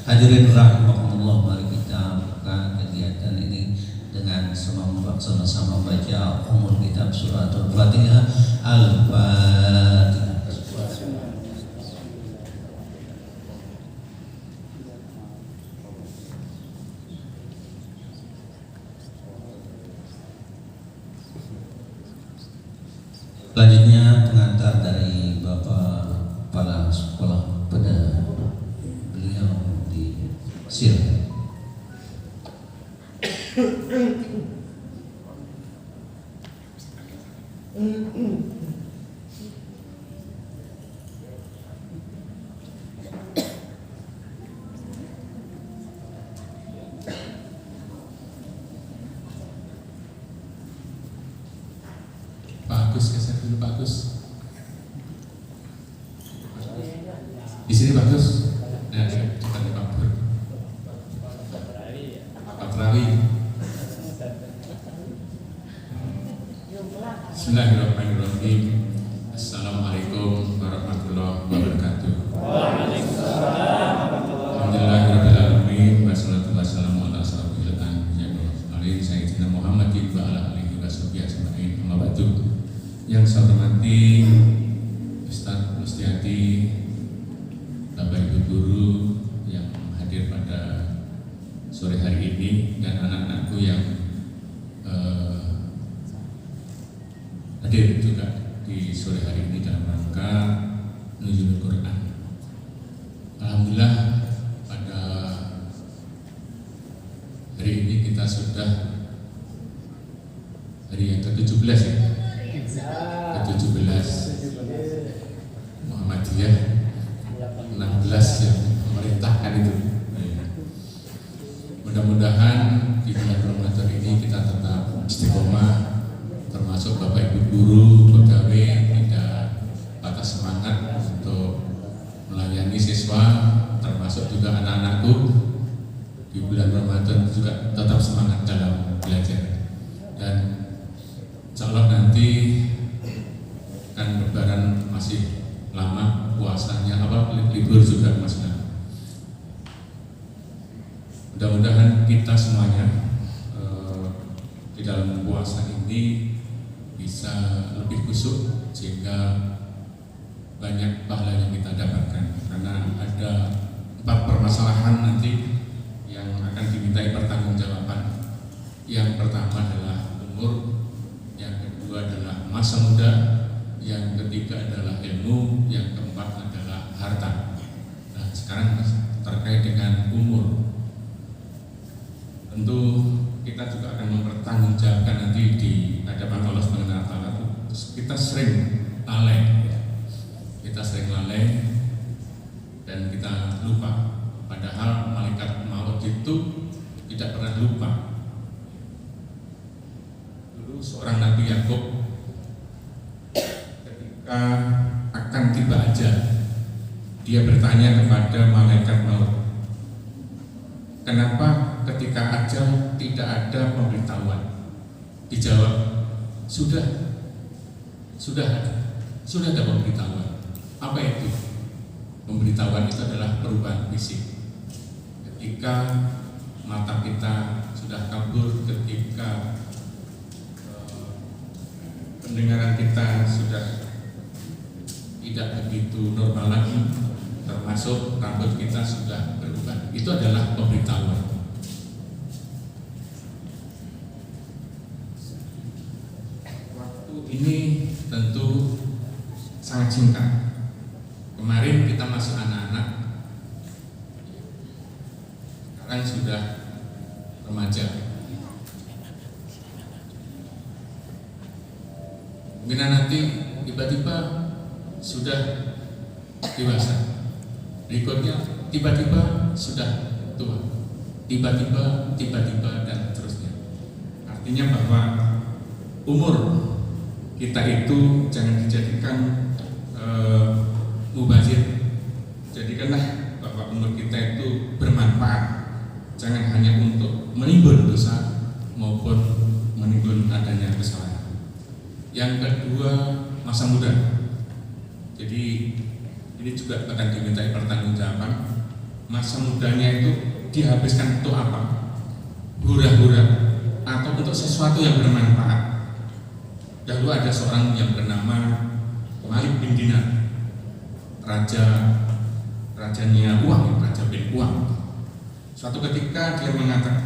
Hadirin rahimakumullah, mari kita buka kegiatan ini dengan sama-sama baca umul kitab suratul Fatihah. Al-Fatihah. Selanjutnya pengantar dari Bapak Kepala Sekolah pada beliau di Sir. Pak Agus, geser dulu Pak Agus. Di sini Pak Agus. Nah, cepat nih Pak Pur. Pak Terawi. Bismillahirrahmanirrahim. Assalamualaikum warahmatullahi wabarakatuh. Alhamdulillahirrahmanirrahim. Wassalatu wassalamu ala asyrofil anbiya'i sayyidina Muhammadin wa ala alihi washabihi ajma'in. Amma ba'du. Yang saya hormati Ustaz Mustiati, Bapak Ibu guru yang hadir pada sore hari ini, dan anak-anakku yang hadir juga di sore hari ini dalam rangka nuzulul Quran. Alhamdulillah pada hari ini kita sudah hari yang ke-17 ya. Ke-17 Muhammadiyah, 16 yang memerintahkan itu. Mudah-mudahan di bulan Ramadan ini kita tetap istiqomah, termasuk Bapak Ibu guru, pegawai, tidak patah semangat untuk melayani siswa, termasuk juga anak-anakku di bulan Ramadan juga tetap semangat dalam belajar. Dan insya Allah nanti kan Lebaran masih lama, puasanya libur juga masih lama. Mudah-mudahan kita semuanya di dalam puasa ini bisa lebih khusyuk sehingga banyak pahala yang kita dapatkan, karena ada 4 permasalahan nanti yang akan dimintai pertanggungjawaban. Yang pertama adalah umur, yang kedua adalah masa muda, yang ketiga adalah ilmu, yang keempat adalah harta. Nah, sekarang terkait dengan umur, tentu kita juga akan mempertanggungjawabkan nanti di hadapan Allah Subhanahu wa Ta'ala. Kita sering lalai, kita sering lalai dan kita lupa. Padahal malaikat maut itu tidak pernah lupa. Dulu seorang Nabi Yakub ketika akan tiba ajal, dia bertanya kepada malaikat maut, kenapa ketika ajal tidak ada pemberitahuan? Dijawab, sudah ada pemberitahuan. Apa itu? Pemberitahuan itu adalah perubahan fisik. Ketika mata kita sudah kabur, ketika pendengaran kita sudah tidak begitu normal lagi, termasuk rambut kita sudah berubah, itu adalah pemberitahuan. Waktu ini tentu sangat singkat. Kemarin kita masih anak-anak, sekarang sudah remaja. Mungkin nanti tiba-tiba sudah dewasa, berikutnya tiba-tiba sudah tua, tiba-tiba dan seterusnya. Artinya bahwa umur kita itu jangan dijadikan mubazir. Jadikanlah bahwa umur kita itu bermanfaat, jangan hanya untuk menimbun dosa maupun menimbun adanya kesalahan. Yang kedua, masa muda. Jadi ini juga akan dimintai pertanggungjawaban. masa mudanya itu dihabiskan untuk apa? Hura-hura atau untuk sesuatu yang bermanfaat. Dahulu ada seorang yang bernama Malik bin Dinar, rajanya uang, raja bin uang. Suatu ketika dia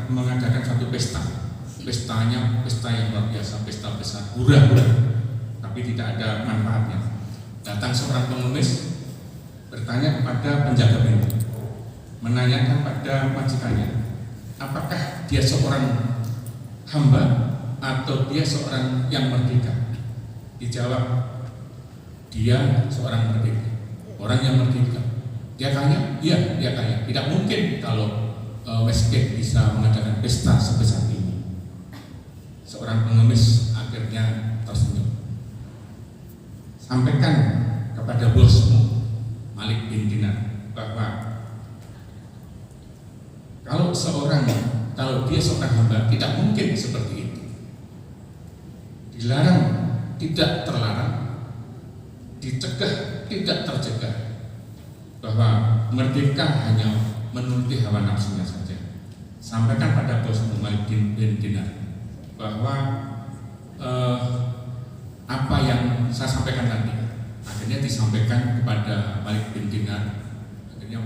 mengadakan satu pesta. Pestanya pesta yang luar biasa, pesta besar, hura-hura, tapi tidak ada manfaatnya. Datang seorang pengemis bertanya kepada penjaga pintu, menanyakan pada majikannya, apakah dia seorang hamba atau dia seorang yang merdeka? Dijawab, dia seorang merdeka, orang yang merdeka. Dia kaya? Iya, dia kaya. Tidak mungkin kalau Westgate bisa mengadakan pesta sebesar ini. Seorang pengemis akhirnya tersenyum. Sampaikan kepada bosmu Malik bin Dinar bahwa kalau dia seorang hamba tidak mungkin seperti itu. Dilarang tidak terlarang, dicegah tidak tercegah, bahwa merdeka hanya menuruti hawa nafsunya saja. Sampaikan pada bosmu Malik bin Dinar bahwa apa yang saya sampaikan tadi. Akhirnya disampaikan kepada Malik bin Dinar. Akhirnya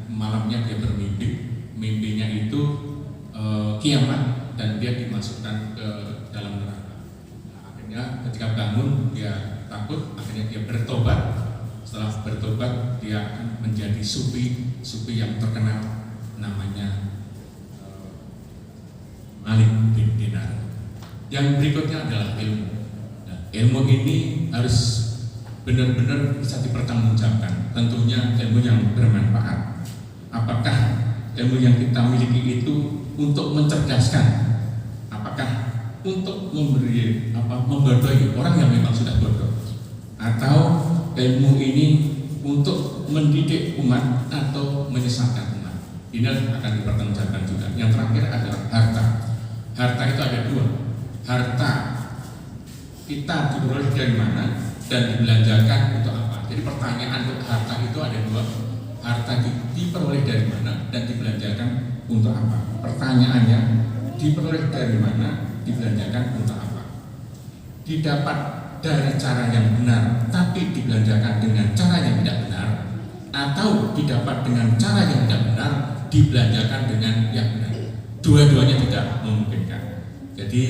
malamnya dia bermimpi. Mimpinya itu kiamat dan dia dimasukkan ke dalam neraka. Akhirnya ketika bangun dia takut. Akhirnya dia bertobat. Setelah bertobat dia akan menjadi sufi yang terkenal, namanya Malik bin Dinar. Yang berikutnya adalah ilmu. Nah, ilmu ini harus benar-benar bisa dipertanggungjawabkan. Tentunya ilmu yang bermanfaat. Apakah ilmu yang kita miliki itu untuk mencerdaskan? Apakah untuk membodohi orang yang memang sudah bodoh? Atau ilmu ini untuk mendidik umat atau menyesatkan umat? Ini akan dipertanggungjawabkan juga. Yang terakhir adalah harta. Harta itu ada dua. Harta kita diperoleh dari mana dan dibelanjakan untuk apa. Jadi pertanyaan untuk harta itu ada dua. Harta diperoleh dari mana dan dibelanjakan untuk apa. Pertanyaannya, diperoleh dari mana, dibelanjakan untuk apa. Didapat dari cara yang benar tapi dibelanjakan dengan cara yang tidak benar, atau didapat dengan cara yang tidak benar dibelanjakan dengan yang benar. Dua-duanya tidak memungkinkan. Jadi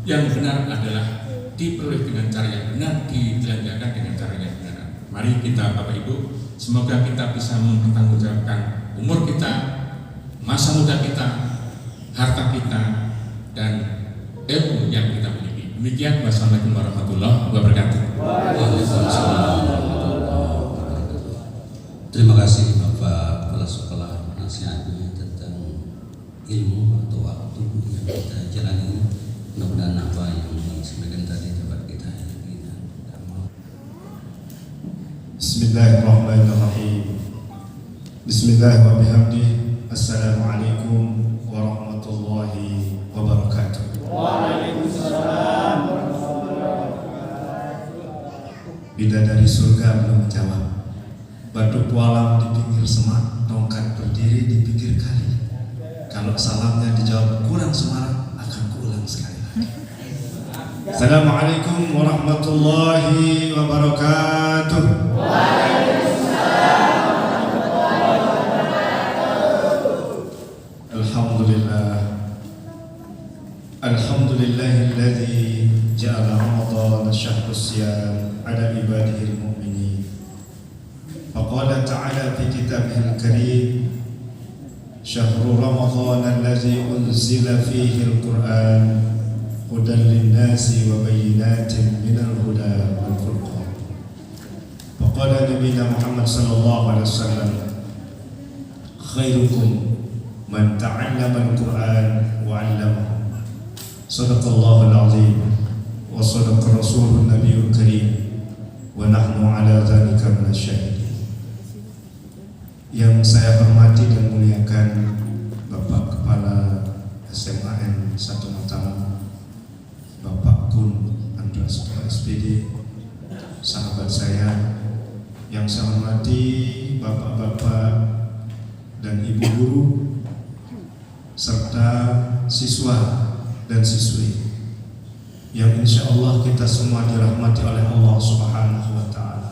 yang benar adalah diperoleh dengan cara yang benar, dibelanjakan dengan cara yang benar. Mari kita Bapak Ibu, semoga kita bisa mempertanggungjawabkan umur kita, masa muda kita, harta kita, dan ilmu yang kita miliki. Demikian, wassalamualaikum warahmatullahi wabarakatuh. Terima kasih Bapak Kepala Sekolah nasihatnya tentang ilmu atau waktu yang kita jalani. Mudah-mudahan apa yang disampaikan tadi dapat kita amal. Bismillahirrahmanirrahim. Bismillahirrahmanirrahim. Assalamualaikum warahmatullahi wabarakatuh. Waalaikumsalam warahmatullahi wabarakatuh. Bidadari surga belum menjawab. Batu pualam di pinggir semak, tongkat berdiri di pinggir kali. Kalau salamnya dijawab kurang semarak, akan kuulang sekali lagi. Assalamualaikum warahmatullahi wabarakatuh. Waalaikumsalam warahmatullahi wabarakatuh. Alhamdulillah. Alhamdulillahilladzi ja'ala Ramadan syahrus siyam ala ibadihil mu'minin. Faqala ta'ala fi kitabihil karim, syahru Ramadan allazi unzila fihi al-Qur'an hudan linnasi wa bayyinatin minal huda wal furqan. Faqala nabiyina Muhammad sallallahu alaihi wasallam, khairukum man ta'allama al-Qur'an wa 'allamahu. Sadaqallahul azim wa sadaqa rasulun nabiyul karim wa nahnu ala dzalika minasyahidin. Yang saya hormati dan muliakan Bapak Kepala SMAN 1 Mataram, Bapak Kun Andreas SPD, sahabat saya. Yang saya hormati bapak-bapak dan ibu guru serta siswa dan siswi yang insya Allah kita semua dirahmati oleh Allah Subhanahu wa ta'ala.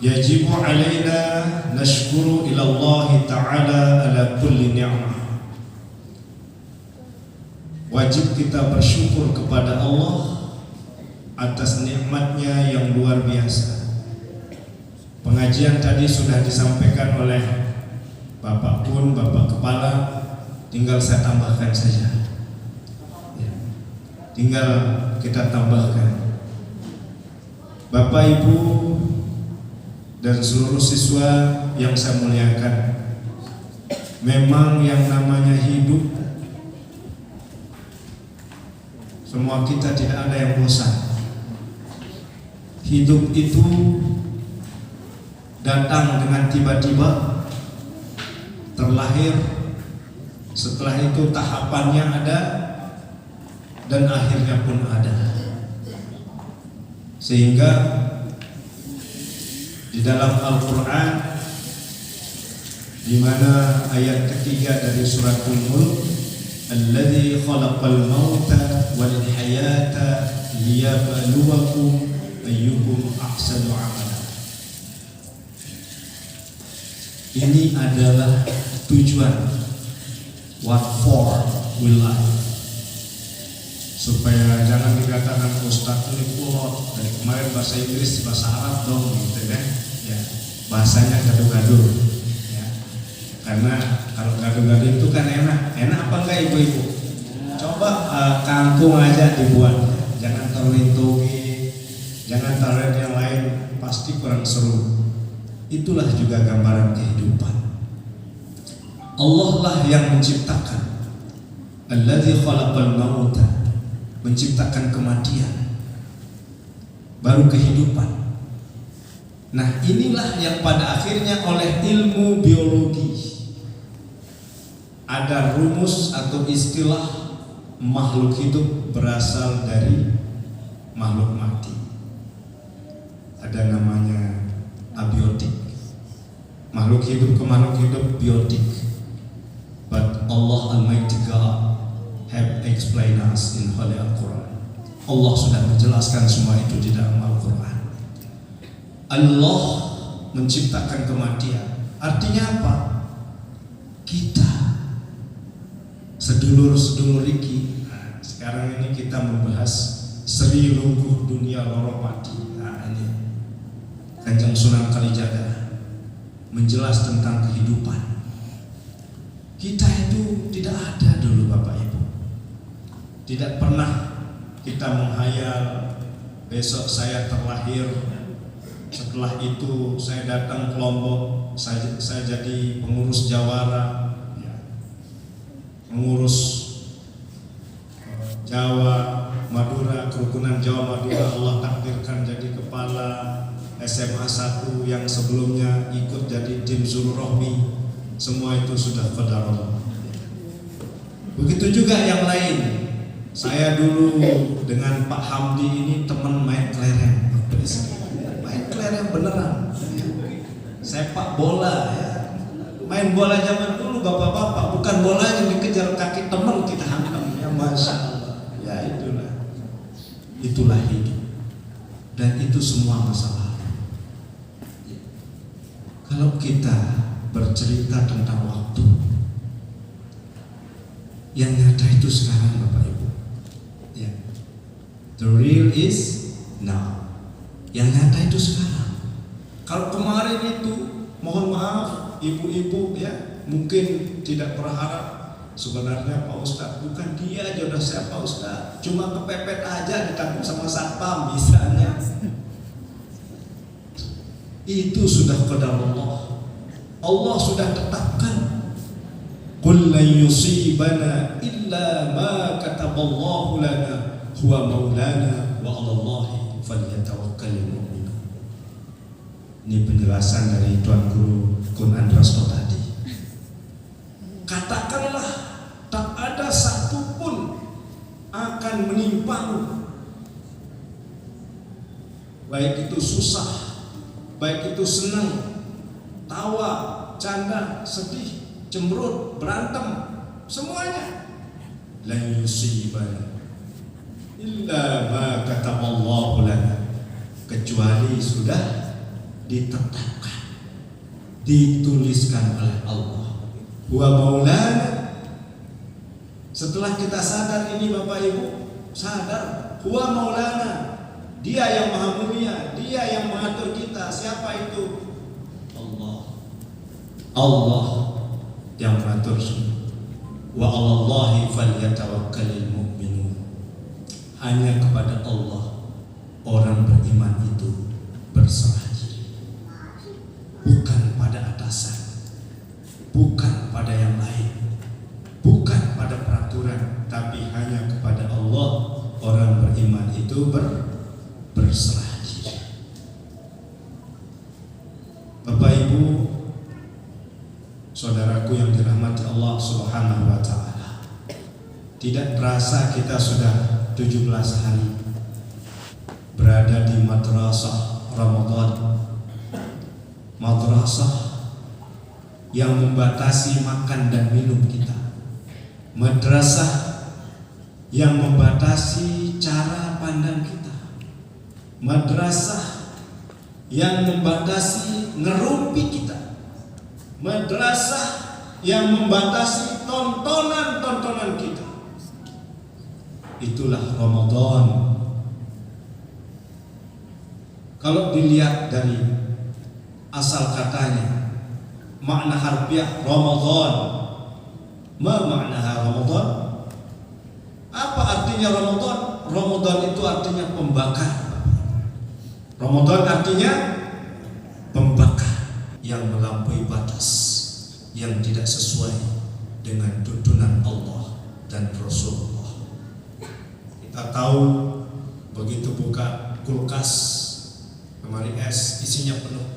Yajibu alaina nashkuru ila Allah ta'ala ala kulli ni'mah. Wajib kita bersyukur kepada Allah atas nikmatnya yang luar biasa. Pengajian tadi sudah disampaikan oleh Bapak Pun, Bapak Kepala, tinggal saya tambahkan saja. Tinggal kita tambahkan. Bapak Ibu dan seluruh siswa yang saya muliakan, memang yang namanya hidup, semua kita tidak ada yang bosan. Hidup itu datang dengan tiba-tiba, terlahir, setelah itu tahapannya ada, dan akhirnya pun ada. Sehingga di dalam Al-Quran, di mana ayat ketiga dari surat Al-Mulk, alladzi khalaqal mauta wal hayata liyabluwakum ayyukum ahsanu amala. Ini adalah tujuan, what for we live. Supaya jangan dikatakan Ustaz ini kulot, dari kemarin bahasa Inggris, bahasa Arab dong gitu kan. Ya, bahasanya gaduh-gaduh ya. Karena kalau gaduh-gaduh itu kan enak apa enggak ibu-ibu? Coba kangkung aja dibuat, jangan terlintugi, jangan taruh yang lain, pasti kurang seru. Itulah juga gambaran kehidupan. Allah lah yang menciptakan. Alladzi khalaqal mauta, menciptakan kematian, baru kehidupan. Nah, inilah yang pada akhirnya oleh ilmu biologi ada rumus atau istilah makhluk hidup berasal dari makhluk mati. Ada namanya abiotik. Makhluk hidup ke makhluk hidup biotik. But Allah Almighty God have explained us in Holy Al-Quran. Allah sudah menjelaskan semua itu di dalam Al-Quran. Allah menciptakan kematian. Artinya apa? Kita sedulur-sedulur iki. Nah, sekarang ini kita membahas Sri Lungguh Dunia Loropati. Nah, ini Kanjeng Sunan Kalijaga menjelas tentang kehidupan. Kita itu tidak ada dulu Bapak Ibu. Tidak pernah kita menghayal besok saya terlahir, setelah itu saya datang ke Lombok, saya jadi pengurus jawara, ya, mengurus Jawa, Madura, kerukunan Jawa Madura. Allah takdirkan jadi kepala SMA 1 yang sebelumnya ikut jadi tim Zulrohmi. Semua itu sudah qadarullah. Begitu juga yang lain. Saya dulu dengan Pak Hamdi ini teman main kelereng, main kelereng beneran, sepak bola ya. Main bola zaman dulu bapak-bapak, bukan bola yang dikejar kaki teman kita hantam ya, masya Allah. Ya itulah hidup, dan itu semua masalah. Kalau kita bercerita tentang waktu, yang nyata itu sekarang Bapak Ibu. Ya. The real is now. Yang nyata itu sekarang. Kalau kemarin itu, mohon maaf ibu-ibu ya, mungkin tidak berharap sebenarnya Pak Ustadz, bukan dia jodoh saya Pak Ustadz, cuma kepepet aja ditangkap sama satpam misalnya. Itu sudah qadarullah. Allah sudah tetapkan. Qul lan yusibana illa ma kataballahu lana huwa maulana wa 'alallahi falyatawakkalul mu'minun. Ini penjelasan dari Tuan Guru Kun Andrasto tadi. Katakanlah tak ada satupun akan menimpamu, baik itu susah, baik itu senang, tawa, canda, sedih, cemberut, berantem, semuanya. La yusibana illa ma kataballahu lana, kecuali sudah ditetapkan, dituliskan oleh Allah. Wa maulana. Setelah kita sadar ini Bapak Ibu, sadar huwa maulana, dia yang maha mulia, dia yang mengatur kita. Siapa itu? Allah. Allah yang mengatur semua. Wa 'alallahi falyatawakkalul mu'minun. Hanya kepada Allah orang beriman itu berserah diri. Bukan pada atasan, bukan pada yang lain, bukan pada peraturan, tapi hanya kepada Allah orang beriman itu berserah diri. Bapak Ibu, saudaraku yang dirahmati Allah Subhanahu wa taala, tidak terasa kita sudah 17 hari berada di madrasah Ramadan. Madrasah yang membatasi makan dan minum kita. Madrasah yang membatasi cara pandang kita. Madrasah yang membatasi ngerumpi kita. Madrasah yang membatasi tontonan-tontonan kita. Itulah Ramadan. Kalau dilihat dari asal katanya, makna harfiah Ramadan, ma makna Ramadan? Apa artinya Ramadan? Ramadan itu artinya pembakar. Ramadan artinya pembakar yang melampaui batas, yang tidak sesuai dengan tuntunan Allah dan Rasulullah. Kita tahu begitu buka kulkas, lemari es isinya penuh.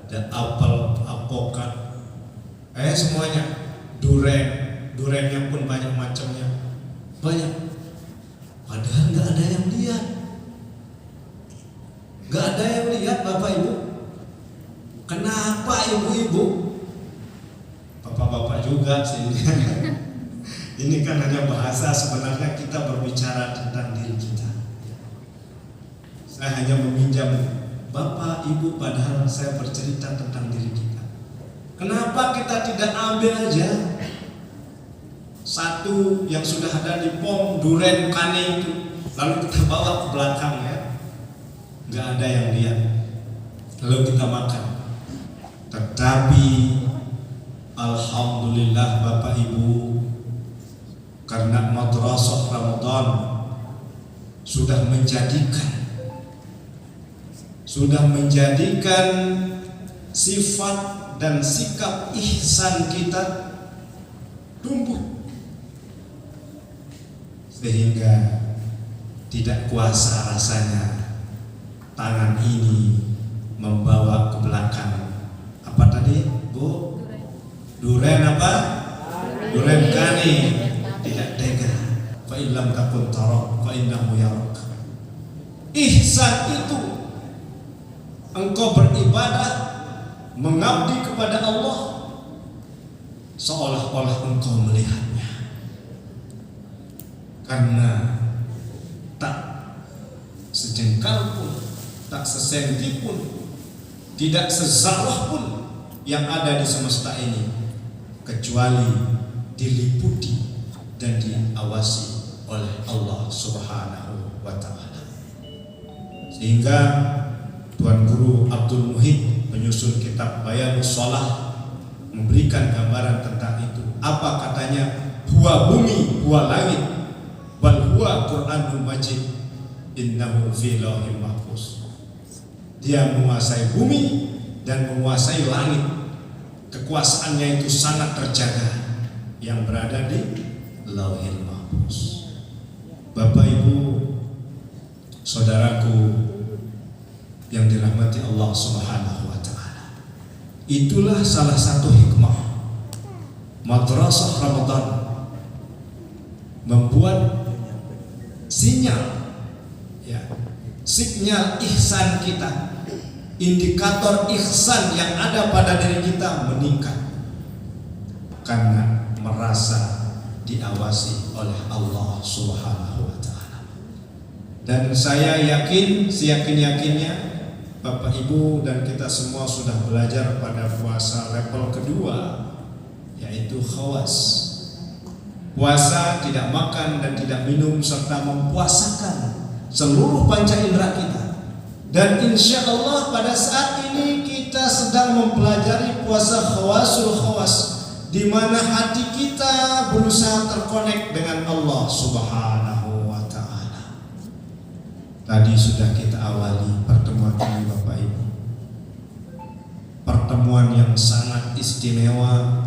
Ada apel, alpukat, semuanya, durennya pun banyak macamnya, banyak. Padahal nggak ada yang lihat, nggak ada yang lihat Bapak Ibu. Kenapa ibu-ibu, bapak-bapak juga sih? Ini kan hanya bahasa, sebenarnya kita berbicara tentang diri kita. Saya hanya meminjam bapak ibu, padahal saya bercerita tentang diri kita. Kenapa kita tidak ambil aja satu yang sudah ada di pom duren kane itu, lalu kita bawa ke belakang ya? Nggak ada yang lihat, lalu kita makan. Tetapi alhamdulillah Bapak Ibu, karena madrasah Ramadan sudah menjadikan sifat dan sikap ihsan kita tumbuh, sehingga tidak kuasa rasanya tangan ini membawa ke belakang. Apa tadi Bu? Duren apa? Duren kani. Tidak tega. Fa illam takun tara fa innahu yarak. Ihsan itu engkau beribadah, mengabdi kepada Allah seolah-olah engkau melihatnya, karena tak sejengkal pun, tak sesenti pun, tidak sezarah pun yang ada di semesta ini kecuali diliputi dan diawasi oleh Allah Subhanahu wa taala. Sehingga Tuan Guru Abdul Muhid menyusun kitab Bayanus Shalah memberikan gambaran tentang itu. Apa katanya? Huwa bumi, huwa langit, wal huwa Qur'anul Majid, innahu fi lauhil mahfuz. Dia menguasai bumi dan menguasai langit. Kekuasaannya itu sangat terjaga, yang berada di lauhil mahfuz. Bapak Ibu, saudaraku yang dirahmati Allah Subhanahu wa taala, itulah salah satu hikmah madrasah Ramadan, membuat sinyal ihsan kita indikator ihsan yang ada pada diri kita meningkat karena merasa diawasi oleh Allah Subhanahu wa taala. Dan saya yakin, seyakin-yakinnya Bapak Ibu dan kita semua sudah belajar pada puasa level kedua, yaitu khawas. Puasa tidak makan dan tidak minum serta mempuasakan seluruh panca indera kita. Dan insya Allah pada saat ini kita sedang mempelajari puasa khawasul khawas, di mana hati kita berusaha terkonek dengan Allah Subhanahu wa taala. Tadi sudah kita awali pertemuan ini Bapak Ibu. Pertemuan yang sangat istimewa,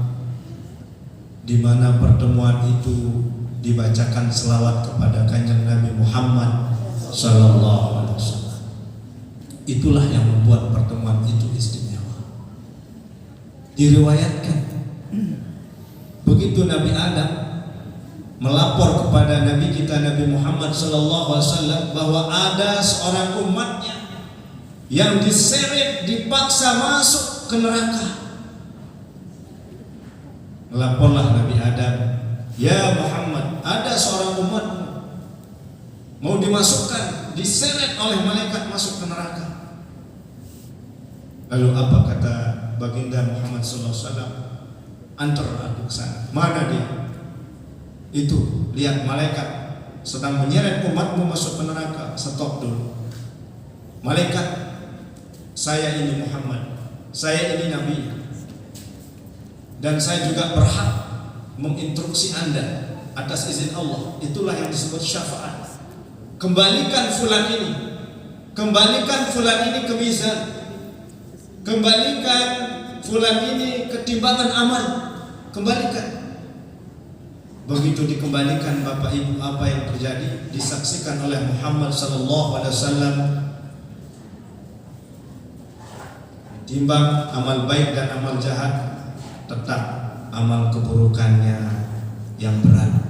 di mana pertemuan itu dibacakan selawat kepada Kanjeng Nabi Muhammad sallallahu alaihi wasallam. Itulah yang membuat pertemuan itu istimewa. Diriwayatkan begitu Nabi Adam melapor kepada Nabi kita Nabi Muhammad sallallahu alaihi wasallam bahwa ada seorang umatnya yang diseret, dipaksa masuk ke neraka. Melaporlah Nabi Adam, "Ya Muhammad, ada seorang umatmu mau dimasukkan, diseret oleh malaikat masuk ke neraka." Lalu apa kata baginda Muhammad sallallahu alaihi wasallam? "Antar aku ke sana." Mana dia? Itu, lihat malaikat sedang menyeret umatmu masuk ke neraka. Stop dulu. Malaikat, saya ini Muhammad, saya ini Nabi, dan saya juga berhak menginstruksi Anda atas izin Allah. Itulah yang disebut syafaat. Kembalikan fulan ini, kembalikan fulan ini ke mizan, kembalikan fulan ini ke timbangan amal, kembalikan. Begitu dikembalikan Bapak Ibu, apa yang terjadi? Disaksikan oleh Muhammad sallallahu alaihi wasallam, timbang amal baik dan amal jahat, tetap amal keburukannya yang berat.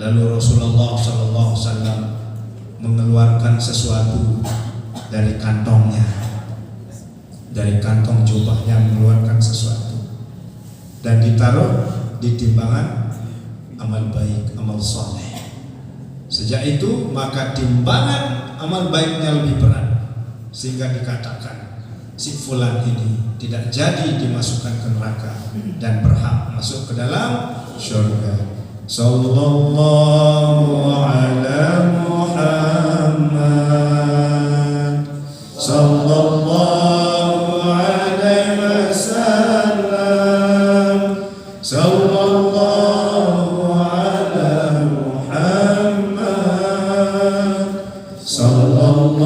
Lalu Rasulullah sallallahu alaihi wasallam mengeluarkan sesuatu dari kantongnya, dari kantong jubahnya mengeluarkan sesuatu dan ditaruh di timbangan amal baik, amal soleh. Sejak itu maka timbangan amal baiknya lebih berat, sehingga dikatakan si fulan ini tidak jadi dimasukkan ke neraka dan berhak masuk ke dalam surga. Sallallahu ala Muhammad, sallallahu alaihi wasallam, sallallahu ala Muhammad, sallallahu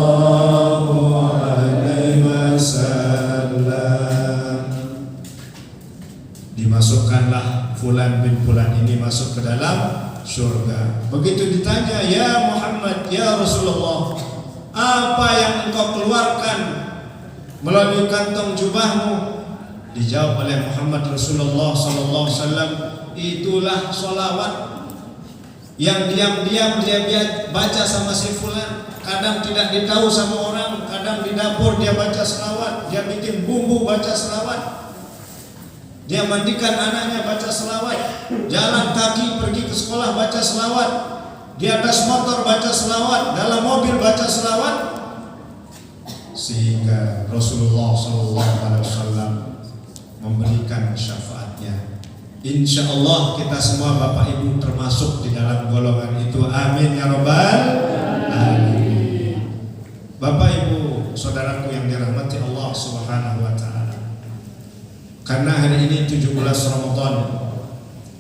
alaihi wasallam. Dimasukkanlah fulan bin fulan ini masuk ke dalam surga. Begitu ditanya, "Ya Muhammad, ya Rasulullah, apa yang engkau keluarkan melalui kantong jubahmu?" Dijawab oleh Muhammad Rasulullah sallallahu alaihi wasallam, "Itulah sholawat yang diam-diam dia baca sama si fulan. Kadang tidak ditahu sama orang, kadang di dapur dia baca selawat, dia bikin bumbu baca selawat, dia mandikan anaknya baca selawat, jalan kaki pergi ke sekolah baca selawat, di atas motor baca selawat, dalam mobil baca selawat." Sehingga Rasulullah SAW memberikan syafaatnya. Insya Allah kita semua Bapak Ibu termasuk di dalam golongan itu. Amin ya Rabbal alamin. Bapak Ibu, saudaraku yang dirahmati Allah Subhanahu wa taala. Karena hari ini 17 Ramadan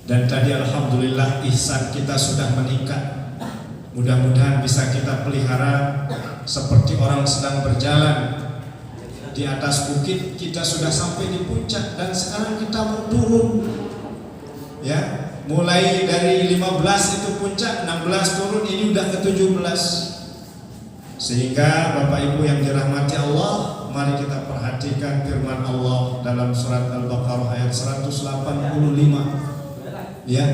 dan tadi alhamdulillah ihsan kita sudah meningkat. Mudah-mudahan bisa kita pelihara seperti orang sedang berjalan di atas bukit. Kita sudah sampai di puncak dan sekarang kita mau turun. Ya, mulai dari 15 itu puncak, 16 turun, ini udah ke 17. Sehingga Bapak Ibu yang dirahmati Allah, mari kita perhatikan firman Allah dalam surat Al-Baqarah ayat 185. Ya,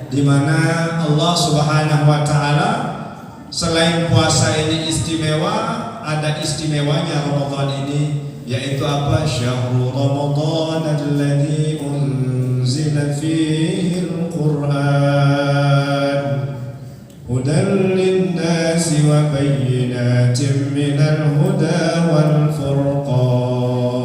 di mana Allah Subhanahu wa taala selain puasa ini istimewa, ada istimewanya Ramadan ini, yaitu apa? Syahrul Ramadan alladzi unzila fihi al-Qur'an hudan lin-nasi wa bayyinatin minal huda wal furqan.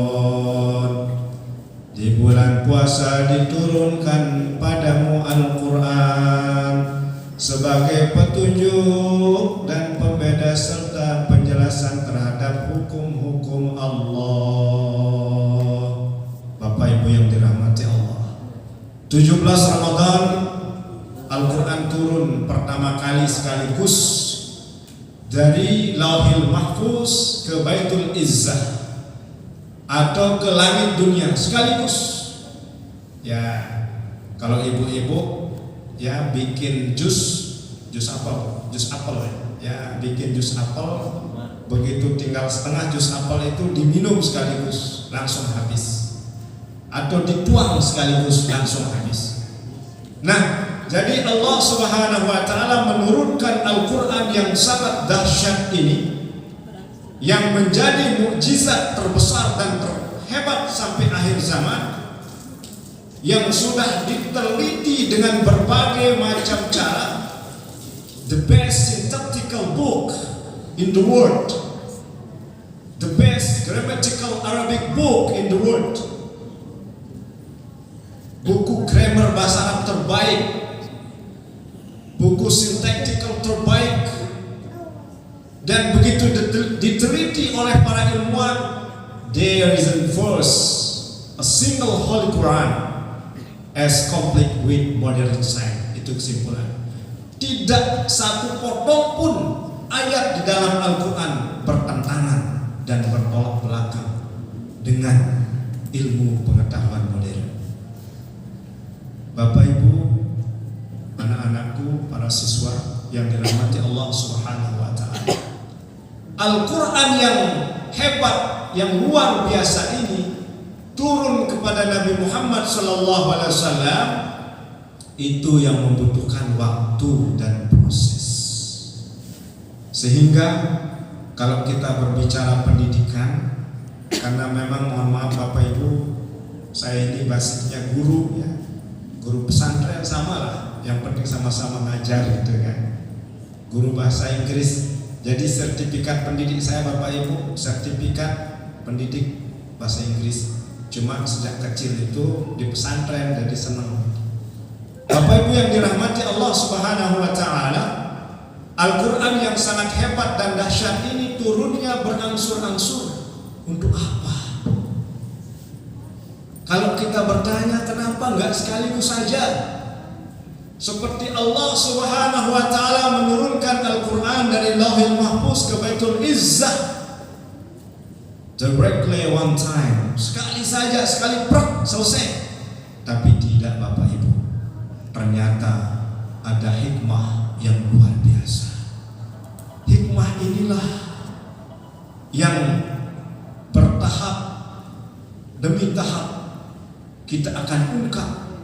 Di bulan puasa diturunkan padamu Al-Quran sebagai petunjuk dan pembeda serta penjelasan terhadap hukum-hukum Allah. Bapak Ibu yang dirahmati Allah, 17 Ramadan Al-Quran turun pertama kali sekaligus dari Lauhil Mahfuz ke Baitul Izzah atau ke langit dunia sekaligus. Ya, kalau ibu-ibu ya bikin jus apel ya, bikin jus apel, begitu tinggal setengah jus apel itu diminum sekaligus langsung habis, atau dituang sekaligus langsung habis. Nah, jadi Allah Subhanahu wa taala menurunkan Al-Qur'an yang sangat dahsyat ini, yang menjadi mukjizat terbesar dan terhebat sampai akhir zaman, yang sudah diteliti dengan berbagai macam cara, the best syntactical book in the world, the best grammatical Arabic book in the world, buku grammar bahasa Arab terbaik, buku syntactical terbaik, dan begitu diteliti oleh para ilmuwan, there isn't a single Holy Quran as complete with modern science. Itu kesimpulan. Tidak satu potong pun ayat di dalam Al-Quran bertentangan dan bertolak belakang dengan ilmu pengetahuan modern. Bapak Ibu, anak-anakku, para siswa yang dirahmati Allah Subhanahu wa taala, Al-Quran yang hebat, yang luar biasa ini turun kepada Nabi Muhammad SAW, itu yang membutuhkan waktu dan proses. Sehingga kalau kita berbicara pendidikan, karena memang mohon maaf Bapak Ibu, saya ini basicnya guru ya, guru pesantren sama lah, yang penting sama-sama ngajar gitu kan, guru bahasa Inggris. Jadi sertifikat pendidik saya Bapak Ibu, sertifikat pendidik bahasa Inggris. Cuma sejak kecil itu di pesantren, jadi senang. Bapak Ibu yang dirahmati Allah Subhanahu wa taala, Al-Quran yang sangat hebat dan dahsyat ini turunnya berangsur-angsur. Untuk apa? Kalau kita bertanya kenapa enggak sekaligus saja? Seperti Allah Subhanahu wa taala menurunkan Al-Quran dari Lauhil Mahfuz ke Baitul Izzah directly one time, sekali saja, sekali prok, selesai. Tapi tidak Bapak Ibu, ternyata ada hikmah yang luar biasa. Hikmah inilah yang bertahap demi tahap kita akan ungkap,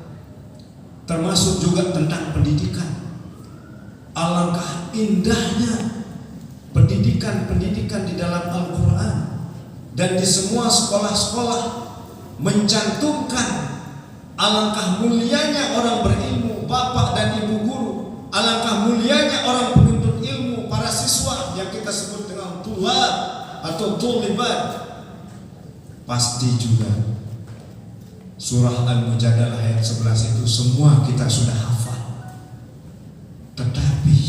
termasuk juga tentang pendidikan. Alangkah indahnya pendidikan-pendidikan di dalam Al-Quran, dan di semua sekolah-sekolah mencantumkan alangkah mulianya orang berilmu, bapak dan ibu guru, alangkah mulianya orang penuntut ilmu, para siswa yang kita sebut dengan tulab atau tulibat. Pasti juga surah Al-Mujadalah ayat 11 itu semua kita sudah hafal. Tetapi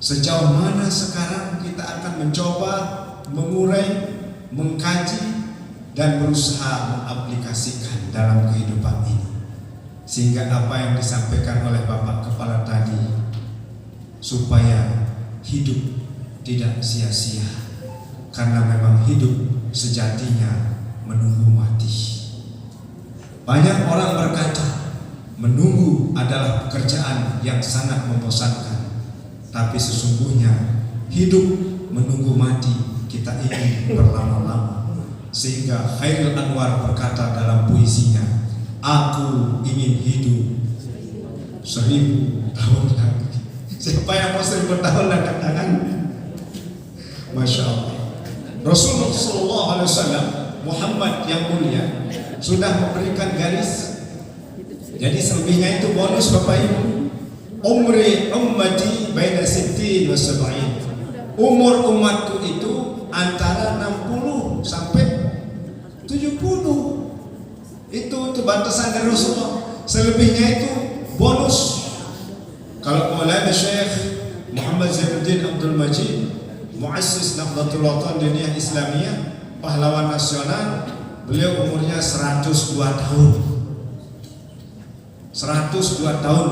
sejauh mana sekarang kita akan mencoba mengurai, mengkaji, dan berusaha mengaplikasikan dalam kehidupan ini, sehingga apa yang disampaikan oleh Bapak Kepala tadi, supaya hidup tidak sia-sia, karena memang hidup sejatinya menunggu mati. Banyak orang berkata menunggu adalah pekerjaan yang sangat membosankan, tapi sesungguhnya hidup menunggu mati kita ingin berlama-lama. Sehingga Khairil Anwar berkata dalam puisinya, aku ingin hidup 1000 tahun lagi. Siapa yang mau 1000 tahun angkat tangan? Masya Allah. Rasulullah SAW Muhammad yang mulia sudah memberikan garis. Jadi selebihnya itu bonus Bapak Ibu. Umri ummati baina sittin wa sab'in. Umur umatku itu antara 60 sampai 70. Itu batasan dari Rasulullah. Selebihnya itu bonus. Kalau Maulana Syekh Muhammad Zainuddin Abdul Majid, muassis Nahdlatul Watan Dunia Islamiyah, pahlawan nasional, beliau umurnya 102 tahun. 102 tahun.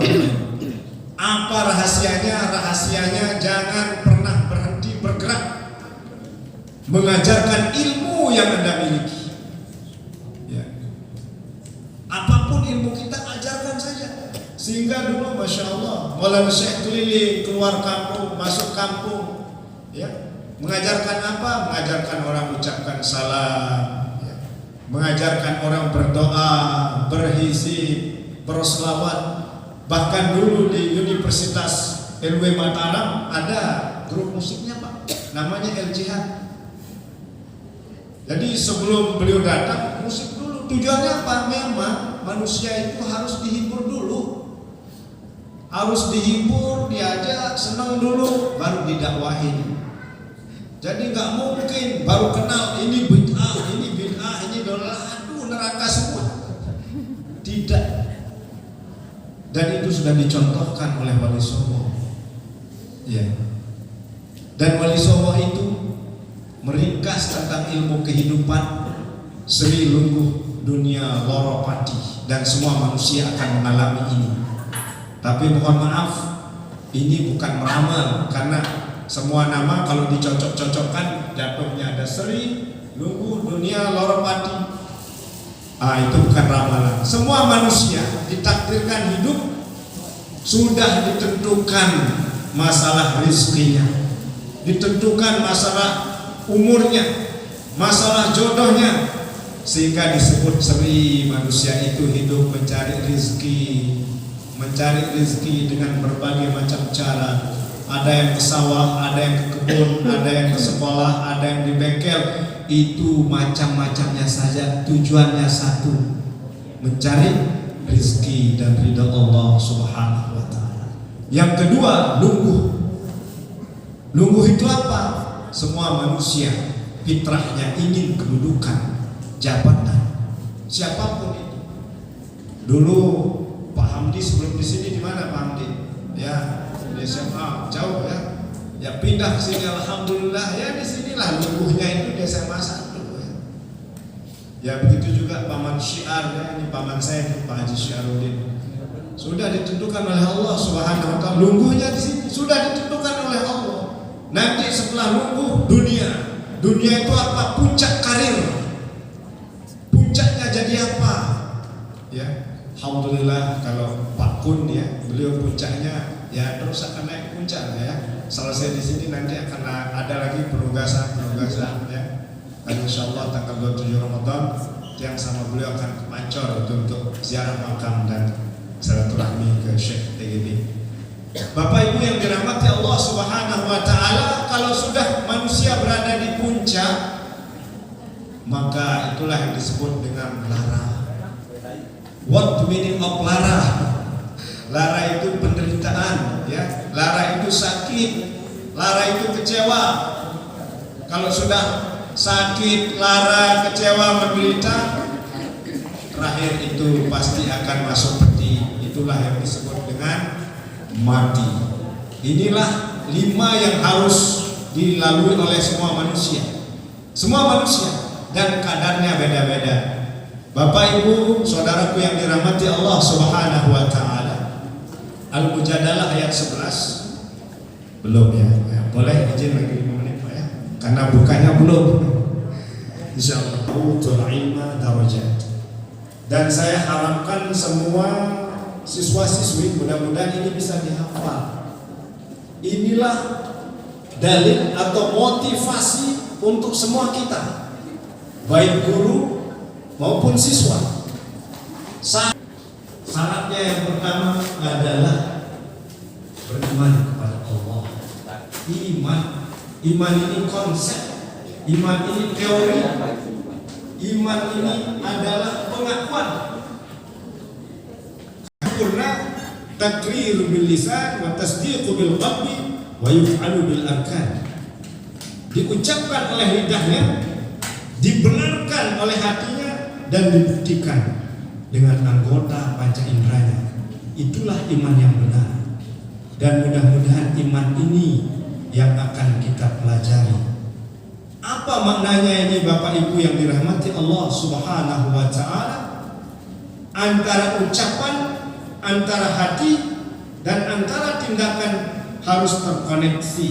Apa rahasianya? Rahasianya jangan pernah berhenti bergerak mengajarkan ilmu yang Anda miliki. Ya. Apapun ilmu kita ajarkan saja. Sehingga dulu Masya Allah Maulana Syekh keliling keluar kampung, masuk kampung, ya. Mengajarkan apa? Mengajarkan orang ucapkan salam, ya. Mengajarkan orang berdoa, berhizib, berselawat. Bahkan dulu di Universitas LW Mataram ada grup musiknya Pak, namanya El Jihad. Jadi sebelum beliau datang musik dulu. Tujuannya apa? Memang manusia itu harus dihibur dulu, harus dihibur, diajak senang dulu, baru didakwahin. Jadi nggak mungkin baru kenal ini bid'ah, ini dolar, aduh neraka semua. Tidak. Dan itu sudah dicontohkan oleh Wali Songo. Ya. Dan Wali Songo itu meringkas tentang ilmu kehidupan Sri Lungguh dunia loro pati, dan semua manusia akan mengalami ini. Tapi mohon maaf, ini bukan meramal, karena semua nama kalau dicocok-cocokkan jatuhnya ada Sri Lungguh dunia loro pati. Itu bukan ramalan. Semua manusia ditakdirkan hidup, sudah ditentukan masalah rezekinya, ditentukan masalah umurnya, masalah jodohnya, sehingga disebut Sri. Manusia itu hidup mencari rezeki dengan berbagai macam cara. Ada yang ke sawah, ada yang ke kebun, ada yang ke sekolah, ada yang di bengkel. Itu macam-macamnya saja, tujuannya satu, mencari rezeki dan ridha Allah Subhanahu wa Ta'ala. Yang kedua, lungguh. Lungguh itu apa? Semua manusia fitrahnya ingin kedudukan, jabatan, siapapun itu. Dulu Pak Hamdi sebelum di sini di mana Pak Hamdi? Ya, di SMA jauh ya. Ya pindah ke sini, alhamdulillah ya, di sinilah lungguhnya itu di SMA 1 ya. Ya begitu juga paman Syiar ya, ini paman saya Pak Haji Syiaruddin. Sudah ditentukan oleh Allah Subhanahu wa Ta'ala, lungguhnya di sini sudah ditentukan oleh Allah. Nanti setelah lungguh dunia. Dunia itu apa? Puncak karir. Puncaknya jadi apa? Ya, alhamdulillah kalau Pak Kun ya, beliau puncaknya ya terus akan naik puncak ya. Selesai di sini nanti akan ada lagi penugasan ya. Dan insyaallah tanggal 27 Ramadan yang sama beliau akan ke Pancor untuk ziarah makam dan silaturahmi ke Syekh TGB. Bapak Ibu yang dirahmati Allah Subhanahu wa Ta'ala, kalau sudah manusia berada di puncak, maka itulah yang disebut dengan lara. What the meaning of lara? Lara itu penderitaan, ya. Lara itu sakit, lara itu kecewa. Kalau sudah sakit, lara, kecewa, menderita, terakhir itu pasti akan masuk peti. Itulah yang disebut dengan mati. Inilah 5 yang harus dilalui oleh semua manusia. Semua manusia, dan kadarnya beda-beda. Bapak Ibu, saudaraku yang dirahmati Allah Subhanahu wa Ta'ala. Al-Mujadalah ayat 11. Belum ya? Boleh izin lagi 5 menit Pak ya? Karena bukanya belum. Insyaallah utul ilma darajat. Dan saya harapkan semua siswa-siswi mudah-mudahan ini bisa dihafal. Inilah dalil atau motivasi untuk semua kita, baik guru maupun siswa. Syaratnya yang pertama adalah beriman kepada Allah. Iman ini konsep, iman ini teori, iman ini adalah pengakuan. Sempurna takriru bil lisan wa tasdiqu bil qalbi wa yuf'alu bil arkan. Diucapkan oleh lidahnya, dibenarkan oleh hatinya, dan dibuktikan dengan anggota panca inderanya. Itulah iman yang benar. Dan mudah-mudahan iman ini yang akan kita pelajari. Apa maknanya ini Bapak Ibu yang dirahmati Allah Subhanahu wa Ta'ala? Antara ucapan, antara hati, dan antara tindakan harus terkoneksi,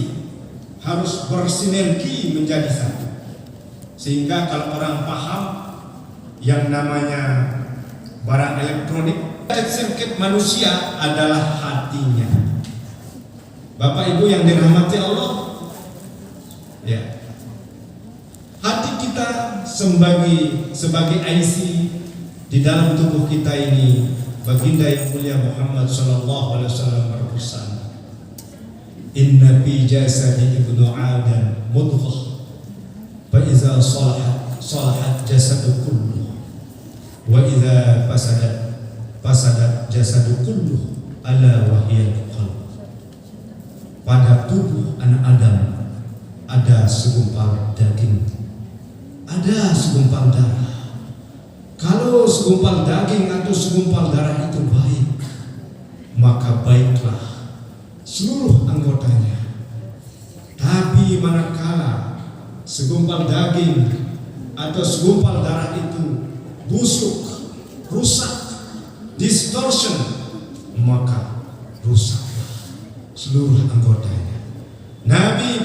harus bersinergi menjadi satu. Sehingga kalau orang paham yang namanya barang elektronik, sirkuit manusia adalah hatinya. Bapak Ibu yang dirahmati Allah, ya, hati kita sebagai IC di dalam tubuh kita ini. Baginda yang mulia Muhammad sallallahu alaihi wasallam berpesan, "Inna fi jasadi ibnu Adam mudghah, fa iza salahat jasadu kulluh, wa iza fasadat jasadu kulluh, ala wa hiya qalb." Pada tubuh anak Adam ada segumpal daging, ada segumpal darah. Kalau segumpal daging atau segumpal darah itu baik, maka baiklah seluruh anggotanya. Tapi manakala segumpal daging atau segumpal darah itu busuk, rusak, distortion, maka rusaklah seluruh anggotanya. Nabi